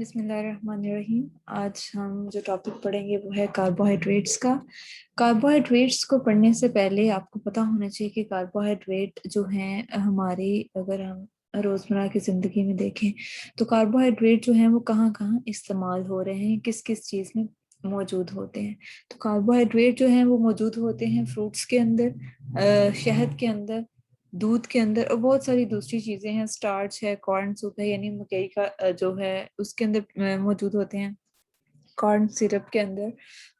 बिस्मिल्लाहिर्रहमानिर्रहीम। आज हम जो टॉपिक पढ़ेंगे वो है कार्बोहाइड्रेट्स का। कार्बोहाइड्रेट्स को पढ़ने से पहले आपको पता होना चाहिए कि कार्बोहाइड्रेट जो हैं हमारी, अगर हम रोजमर्रा की जिंदगी में देखें तो कार्बोहाइड्रेट जो हैं वो कहाँ कहाँ इस्तेमाल हो रहे हैं, किस किस चीज़ में मौजूद होते हैं। तो कार्बोहाइड्रेट जो हैं वो मौजूद होते हैं फ्रूट्स के अंदर, शहद के अंदर, दूध के अंदर और बहुत सारी दूसरी चीजें हैं। स्टार्च है, कॉर्न सूप है यानी मकई का जो है उसके अंदर मौजूद होते हैं, कॉर्न सिरप के अंदर।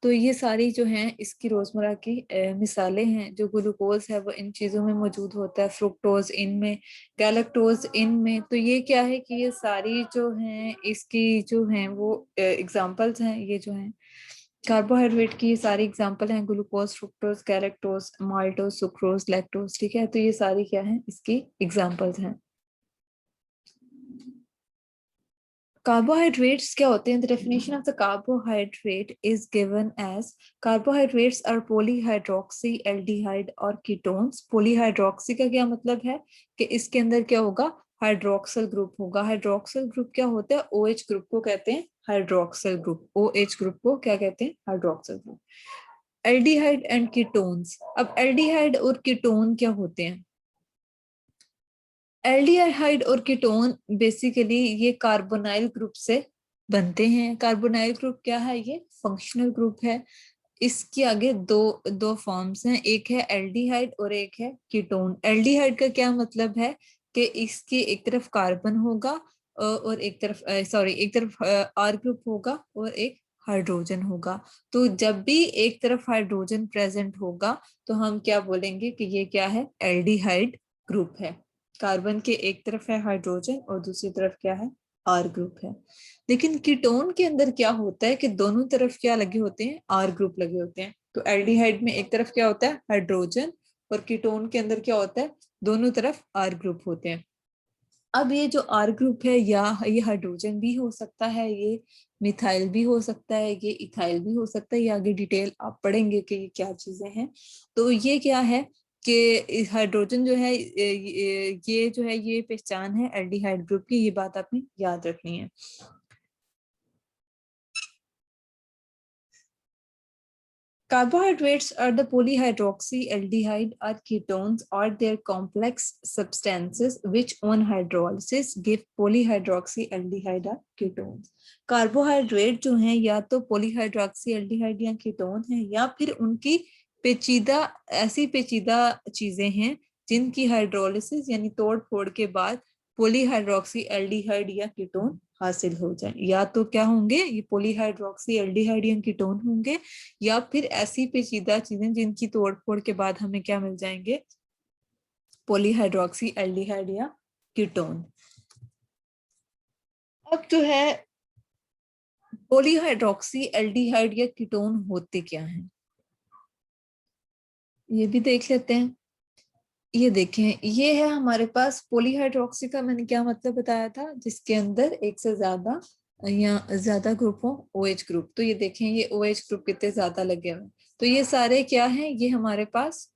तो ये सारी जो हैं इसकी रोजमर्रा की मिसालें हैं। जो ग्लूकोज है वो इन चीजों में मौजूद होता है, फ्रुक्टोज इनमें, गैलेक्टोज इनमें। तो ये क्या है कि ये सारी जो हैं इसकी जो हैं वो एग्जांपल्स हैं। ये जो हैं कार्बोहाइड्रेट की ये सारी एग्जांपल हैं, glucose, fructose, galactose, maltose, sucrose, lactose. ठीक है, तो ये सारी क्या हैं इसकी एग्जांपल्स हैं। Carbohydrates क्या होते हैं? The definition of the carbohydrate is given as carbohydrates are polyhydroxy aldehyde और ketones। polyhydroxy का क्या मतलब है कि इसके अंदर क्या होगा, हाइड्रोक्सल ग्रुप होगा। हाइड्रोक्सल ग्रुप क्या होता है? OH ग्रुप को कहते हैं हाइड्रोक्सल ग्रुप। OH ग्रुप को क्या कहते हैं? Hydroxyl group. Aldehyde and ketones. अब एल्डिहाइड और कीटोन क्या होते हैं? एल्डिहाइड और कीटोन बेसिकली ये कार्बोनाइल ग्रुप से बनते हैं। कार्बोनाइल ग्रुप क्या है? ये फंक्शनल ग्रुप है। इसके आगे दो दो फॉर्म्स हैं, एक है एल्डिहाइड और एक है कीटोन। एल्डिहाइड का क्या मतलब है कि इसकी एक तरफ कार्बन होगा और एक तरफ एक तरफ आर ग्रुप होगा और एक हाइड्रोजन होगा। तो जब भी एक तरफ हाइड्रोजन प्रेजेंट होगा तो हम क्या बोलेंगे कि ये क्या है? एल्डिहाइड ग्रुप है। कार्बन के एक तरफ है हाइड्रोजन और दूसरी तरफ क्या है? आर ग्रुप है। लेकिन कीटोन के अंदर क्या होता है कि दोनों तरफ क्या लगे होते हैं? आर ग्रुप लगे होते हैं। तो एल्डिहाइड में एक तरफ क्या होता है? हाइड्रोजन, और कीटोन के अंदर क्या होता है? दोनों तरफ आर ग्रुप होते हैं। अब ये जो आर ग्रुप है, या ये हाइड्रोजन भी हो सकता है, ये मिथाइल भी हो सकता है, ये इथाइल भी हो सकता है। ये आगे डिटेल आप पढ़ेंगे कि ये क्या चीजें हैं। तो ये क्या है कि हाइड्रोजन जो है ये जो है ये पहचान है एल्डिहाइड ग्रुप की। ये बात आपने याद रखनी है। Carbohydrates are the polyhydroxyaldehyde or ketones or their complex substances which on hydrolysis give polyhydroxyaldehyde or ketones। Carbohydrate जो हैं या तो polyhydroxyaldehyde या कीटोन हैं या फिर उनकी पेचीदा, ऐसी पेचीदा चीजें हैं जिनकी हाइड्रोलिसिस यानी तोड़ फोड़ के बाद पोलीहाइड्रोक्सी एल्डिहाइड या कीटोन हासिल हो जाए। या तो क्या होंगे? ये पोलीहाइड्रोक्सी एल्डिहाइड या कीटोन होंगे, या फिर ऐसी पेचीदा चीजें जिनकी तोड़फोड़ के बाद हमें क्या मिल जाएंगे? पॉलीहाइड्रोक्सी एल्डिहाइड या कीटोन। अब जो है पॉलीहाइड्रोक्सी एल्डिहाइड या कीटोन होते क्या हैं, ये भी देख लेते हैं। ये देखें, ये है हमारे पास पॉलीहाइड्रोक्सी का मैंने क्या मतलब बताया था, जिसके अंदर एक से ज्यादा या ज्यादा ग्रुप हो, OH ग्रुप। तो ये देखें, ये OH ग्रुप कितने ज्यादा लगे हुए हैं। तो ये सारे क्या हैं? ये हमारे पास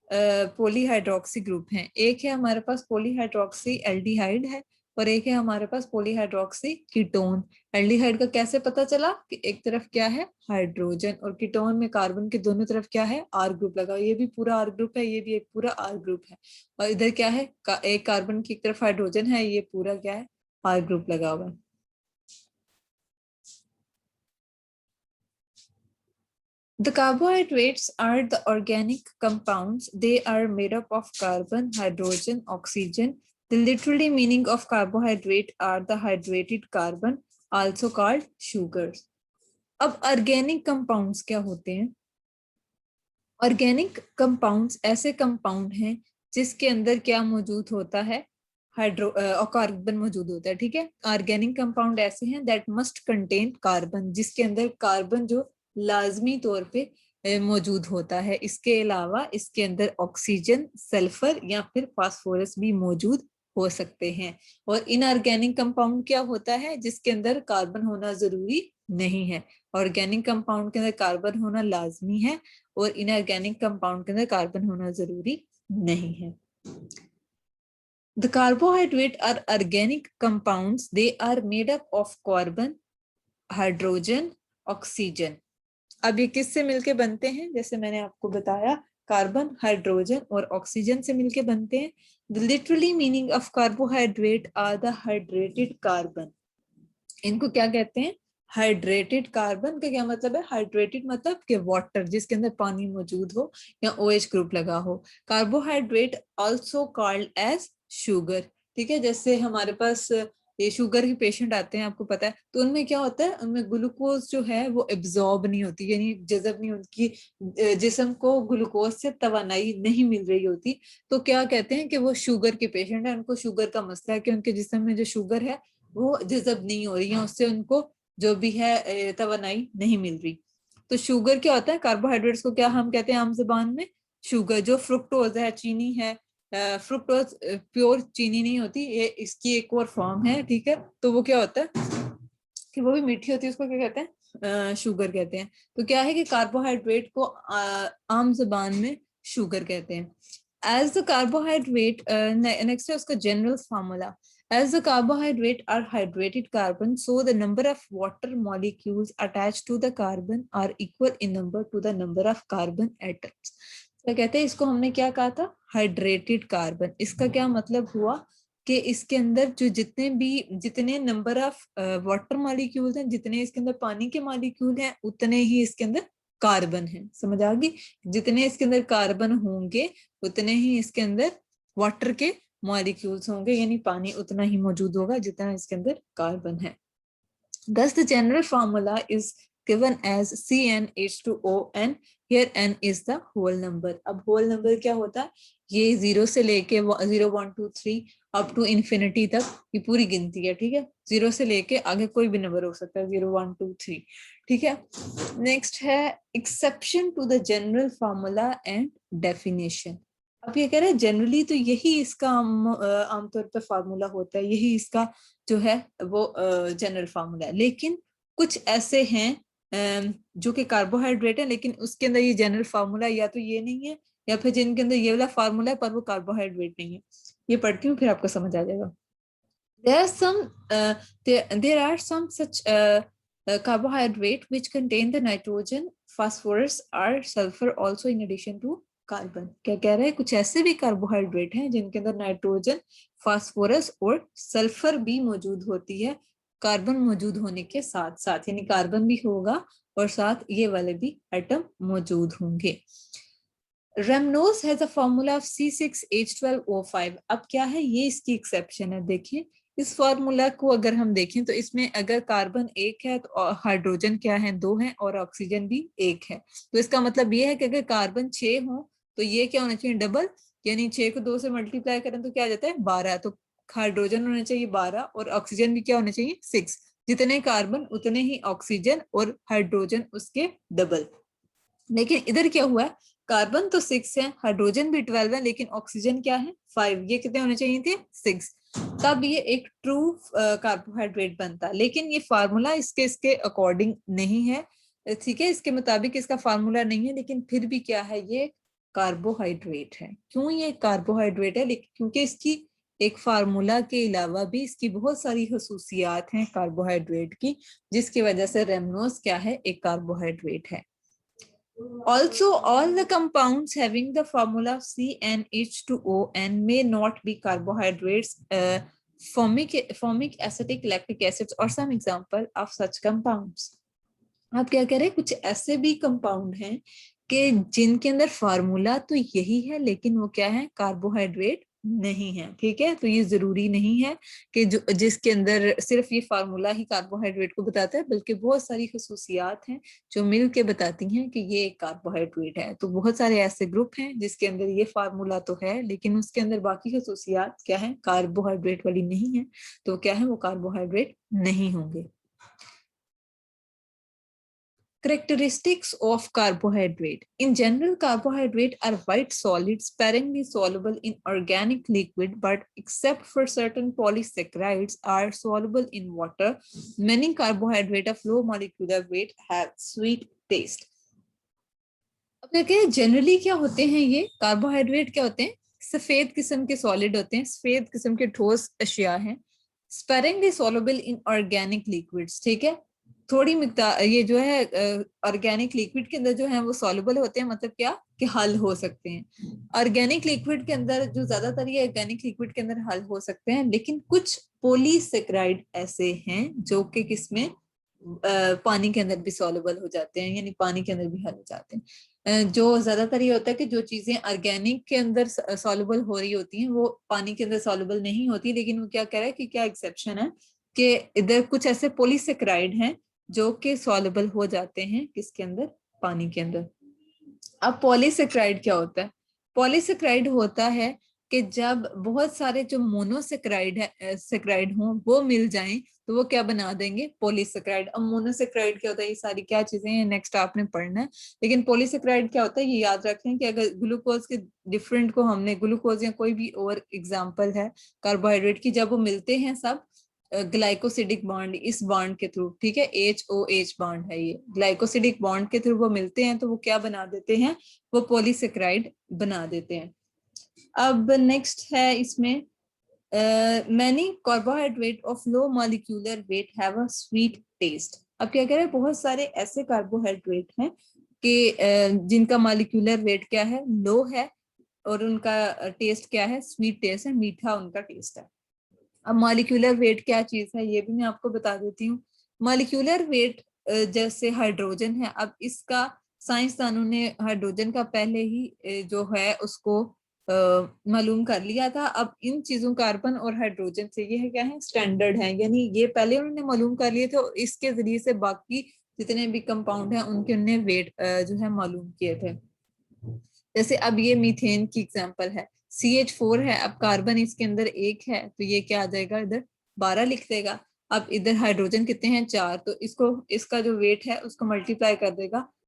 पॉलीहाइड्रोक्सी ग्रुप हैं। एक है हमारे पास पॉलीहाइड्रोक्सी एल्डिहाइड है और एक है हमारे पास पॉलीहाइड्रोक्सी कीटोन। एल्डिहाइड का कैसे पता चला कि एक तरफ क्या है? हाइड्रोजन, और कीटोन में कार्बन के दोनों तरफ क्या है? आर ग्रुप लगा। ये भी पूरा आर ग्रुप है, ये भी एक पूरा आर ग्रुप है। और इधर क्या है? एक कार्बन की एक तरफ हाइड्रोजन है, ये पूरा क्या है? आर ग्रुप लगा हुआ है। The carbohydrates are the organic compounds. They are made up of carbon, hydrogen, oxygen. The literally meaning of carbohydrate are the hydrated carbon, also called sugars. अब ऑर्गेनिक कंपाउंड्स क्या होते हैं? ऑर्गेनिक कंपाउंड्स ऐसे compound हैं जिसके अंदर क्या मौजूद होता है? हाइड्रो कार्बन मौजूद होता है। ठीक है, ऑर्गेनिक कंपाउंड ऐसे हैं दैट मस्ट कंटेन कार्बन, जिसके अंदर कार्बन जो लाजमी तौर पे मौजूद होता है। इसके अलावा इसके अंदर ऑक्सीजन, सल्फर या फिर फास्फोरस भी मौजूद हो सकते हैं। और इनऑर्गेनिक कंपाउंड क्या होता है? जिसके अंदर कार्बन होना जरूरी नहीं है। ऑर्गेनिक कंपाउंड के अंदर कार्बन होना लाजमी है और इनऑर्गेनिक कंपाउंड के अंदर कार्बन होना जरूरी नहीं है। The carbohydrate are organic compounds. They are made up of carbon, hydrogen, oxygen. अब ये किससे मिलके बनते हैं? जैसे मैंने आपको बताया, कार्बन, हाइड्रोजन और ऑक्सीजन से मिलके बनते हैं. The literally meaning of carbohydrate are the hydrated carbon. इनको क्या कहते हैं? Hydrated carbon. का क्या मतलब है? हाइड्रेटेड मतलब कि वाटर, जिसके अंदर पानी मौजूद हो या OH ग्रुप लगा हो. Carbohydrate also called as sugar. ठीक है, जैसे हमारे पास ये शुगर के पेशेंट आते हैं, आपको पता है, तो उनमें क्या होता है, उनमें ग्लूकोज जो है वो एब्जॉर्ब नहीं होती, यानी जज़ब नहीं, उनकी जिस्म को ग्लूकोज से तवानाई नहीं मिल रही होती. तो क्या कहते हैं कि वो शुगर के पेशेंट है, उनको शुगर का मसला है कि उनके जिस्म में जो शुगर है वो जज़ब नहीं हो रही है, उससे उनको जो भी है तवानाई नहीं मिल रही. तो शुगर क्या होता है? कार्बोहाइड्रेट्स को क्या हम कहते हैं आम जुबान में? शुगर. जो फ्रुक्टोज है, चीनी है, फ्रुक्टोज प्योर चीनी नहीं होती, ये इसकी एक और फॉर्म है. ठीक है, तो वो क्या होता है कि वो भी मीठी होती है, उसको क्या कहते हैं? शुगर कहते हैं. तो क्या है कि कार्बोहाइड्रेट को आम जुबान में शुगर कहते हैं. एज द कार्बोहाइड्रेट, नेक्स्ट है उसका general formula. As the carbohydrate are hydrated carbon, so the number of water molecules attached to the carbon are equal in number to the number of carbon atoms. तो कहते हैं, इसको हमने क्या कहा था? Hydrated carbon. इसका क्या मतलब हुआ कि इसके अंदर जो जितने नंबर ऑफ वाटर मॉलिक्यूल्स हैं, जितने इसके अंदर पानी के मॉलिक्यूल हैं, उतने ही इसके अंदर कार्बन है. समझ आ गई? जितने इसके अंदर कार्बन होंगे उतने ही इसके अंदर वाटर के मॉलिक्यूल्स होंगे, यानी पानी उतना ही मौजूद होगा जितना इसके अंदर कार्बन है. Thus the general formula is given as CnH2O and here n is the whole number. अब whole number क्या होता है? ये 0 से लेके 0, 1, 2, 3 अप टू इंफिनिटी तक ये पूरी गिनती है. ठीक है, 0 से लेके आगे कोई भी नंबर हो सकता है, 0, 1, 2, 3. ठीक है, नेक्स्ट है exception to the general formula and definition. अब ये कह रहे हैं जनरली तो यही इसका आमतौर पर फार्मूला होता है, यही इसका जो है वो जनरल फार्मूला है. लेकिन कुछ ऐसे हैं जो कि कार्बोहाइड्रेट है, लेकिन उसके अंदर ये जनरल फार्मूला या तो ये नहीं है, या फिर जिनके अंदर ये वाला फार्मूला है पर वो कार्बोहाइड्रेट नहीं है. ये पढ़ती हूँ फिर आपको समझ आ जाएगा. There are some such carbohydrate which contain the nitrogen, phosphorus or sulfur also in addition to carbon. क्या कह रहे हैं? कुछ ऐसे भी कार्बोहाइड्रेट हैं जिनके अंदर नाइट्रोजन, फास्फोरस और सल्फर भी मौजूद होती है, कार्बन मौजूद होने के साथ साथ, यानी कार्बन भी होगा और साथ ये वाले भी एटम मौजूद होंगे. Ramnose has a formula of C6H12O5. अब क्या है? ये इसकी एक्सेप्शन है. देखिए इस फॉर्मूला को अगर हम देखें तो इसमें अगर कार्बन एक है तो हाइड्रोजन क्या है? 2 है और ऑक्सीजन भी 1 है. तो इसका मतलब ये है कि अगर कार्बन 6 हो तो ये क्या होना चाहिए? डबल, यानी 6 को 2 से मल्टीप्लाई करें तो क्या आ जाता है? 12. तो हाइड्रोजन होना चाहिए 12 और ऑक्सीजन भी क्या होना चाहिए? 6. जितने कार्बन उतने ही ऑक्सीजन और हाइड्रोजन उसके डबल. लेकिन इधर क्या हुआ? कार्बन तो 6 है, हाइड्रोजन भी 12 है, लेकिन ऑक्सीजन क्या है? 5. ये कितने होने चाहिए थे? 6. तब ये एक ट्रू कार्बोहाइड्रेट बनता. लेकिन ये फार्मूला इसके अकॉर्डिंग नहीं है. ठीक है, इसके मुताबिक इसका फार्मूला नहीं है, लेकिन फिर भी क्या है? ये कार्बोहाइड्रेट है. क्यों ये कार्बोहाइड्रेट है? लेकिन क्योंकि इसकी एक फार्मूला के अलावा भी इसकी बहुत सारी खसूसियात हैं कार्बोहाइड्रेट की, जिसकी वजह से रेमनोज क्या है? एक कार्बोहाइड्रेट है. Also, all the compounds having the formula CnH2O may not be carbohydrates. Formic, acetic, lactic acids or some example of such compounds. आप क्या कह रहे हैं? कुछ ऐसे भी कंपाउंड हैं कि जिनके अंदर फार्मूला तो यही है, लेकिन वो क्या है? कार्बोहाइड्रेट नहीं है. ठीक है, तो ये जरूरी नहीं है कि जिसके अंदर सिर्फ ये फार्मूला ही कार्बोहाइड्रेट को बताता है, बल्कि बहुत सारी खसूसियात हैं जो मिल के बताती हैं कि ये एक कार्बोहाइड्रेट है. तो बहुत सारे ऐसे ग्रुप हैं जिसके अंदर ये फार्मूला तो है, लेकिन उसके अंदर बाकी खसूसियात क्या है? कार्बोहाइड्रेट वाली नहीं है. तो क्या है? वो कार्बोहाइड्रेट नहीं होंगे. Characteristics of carbohydrate. In general, carbohydrate are white solids sparingly soluble in organic liquid, but except for certain polysaccharides are soluble in water. Many carbohydrates of low molecular weight have sweet taste. अब देखिए generally क्या होते हैं? ये carbohydrate क्या होते हैं? सफेद किस्म के सॉलिड होते हैं, सफेद किस्म के ठोस अशिया हैं। Sparingly soluble in organic liquids, ठीक है, थोड़ी मिकदार ये जो है ऑर्गेनिक लिक्विड के अंदर जो है वो सॉल्युबल होते हैं, मतलब क्या कि हल हो सकते हैं। ऑर्गेनिक लिक्विड के अंदर जो ज्यादातर ये ऑर्गेनिक लिक्विड के अंदर हल हो सकते हैं, लेकिन कुछ पॉलीसेक्राइड ऐसे हैं जो कि किसमें पानी के अंदर भी सॉल्युबल हो जाते हैं, यानी पानी के अंदर भी हल हो जाते हैं। जो ज्यादातर ये होता है कि जो चीजें ऑर्गेनिक के अंदर सॉल्युबल हो रही होती हैं वो पानी के अंदर सॉल्युबल नहीं होती, लेकिन वो क्या कह रहा है कि क्या एक्सेप्शन है कि इधर कुछ ऐसे पॉलीसेक्राइड हैं जो कि सॉल्युबल हो जाते हैं किसके अंदर, पानी के अंदर। अब पॉलीसेक्राइड क्या होता है? पॉलीसेक्राइड होता है कि जब बहुत सारे जो मोनोसेक्राइड है सेक्राइड हों वो मिल जाएं तो वो क्या बना देंगे, पॉलीसेक्राइड। अब मोनोसेक्राइड क्या होता है, ये सारी क्या चीजें हैं नेक्स्ट आपने पढ़ना है, लेकिन पॉलीसेक्राइड क्या होता है ये याद रखें कि अगर ग्लूकोज के डिफरेंट को हमने ग्लूकोज या कोई भी और एग्जाम्पल है कार्बोहाइड्रेट की, जब वो मिलते हैं सब ग्लाइकोसिडिक बॉन्ड इस बॉन्ड के थ्रू, ठीक है, HOH बॉन्ड है ये, ग्लाइकोसिडिक बॉन्ड के थ्रू वो मिलते हैं तो वो क्या बना देते हैं, वो पॉलीसेक्राइड बना देते हैं। अब नेक्स्ट है इसमें many carbohydrate of low molecular weight have a sweet taste. अब क्या कह रहे हैं, बहुत सारे ऐसे कार्बोहाइड्रेट हैं कि जिनका मॉलिक्यूलर वेट क्या है, लो है, और उनका टेस्ट क्या है, स्वीट टेस्ट है, मीठा उनका टेस्ट है। अब मॉलिक्यूलर वेट क्या चीज है ये भी मैं आपको बता देती हूँ। मॉलिक्यूलर वेट जैसे हाइड्रोजन है, अब इसका साइंसदानों ने हाइड्रोजन का पहले ही जो है उसको मालूम कर लिया था। अब इन चीजों कार्बन और हाइड्रोजन से ये है क्या है, स्टैंडर्ड है, यानी ये पहले उन्होंने मालूम कर लिए थे और इसके जरिए से बाकी जितने भी कंपाउंड हैं उनके उन्होंने वेट जो है मालूम किए थे। जैसे अब ये मीथेन की एग्जांपल है, CH4 है, अब कार्बन इसके अंदर एक है तो ये क्या आ जाएगा, इधर 12 लिख देगा। अब इधर हाइड्रोजन कितने हैं, 4, तो इसको इसका जो वेट है उसको मल्टीप्लाई कर देगा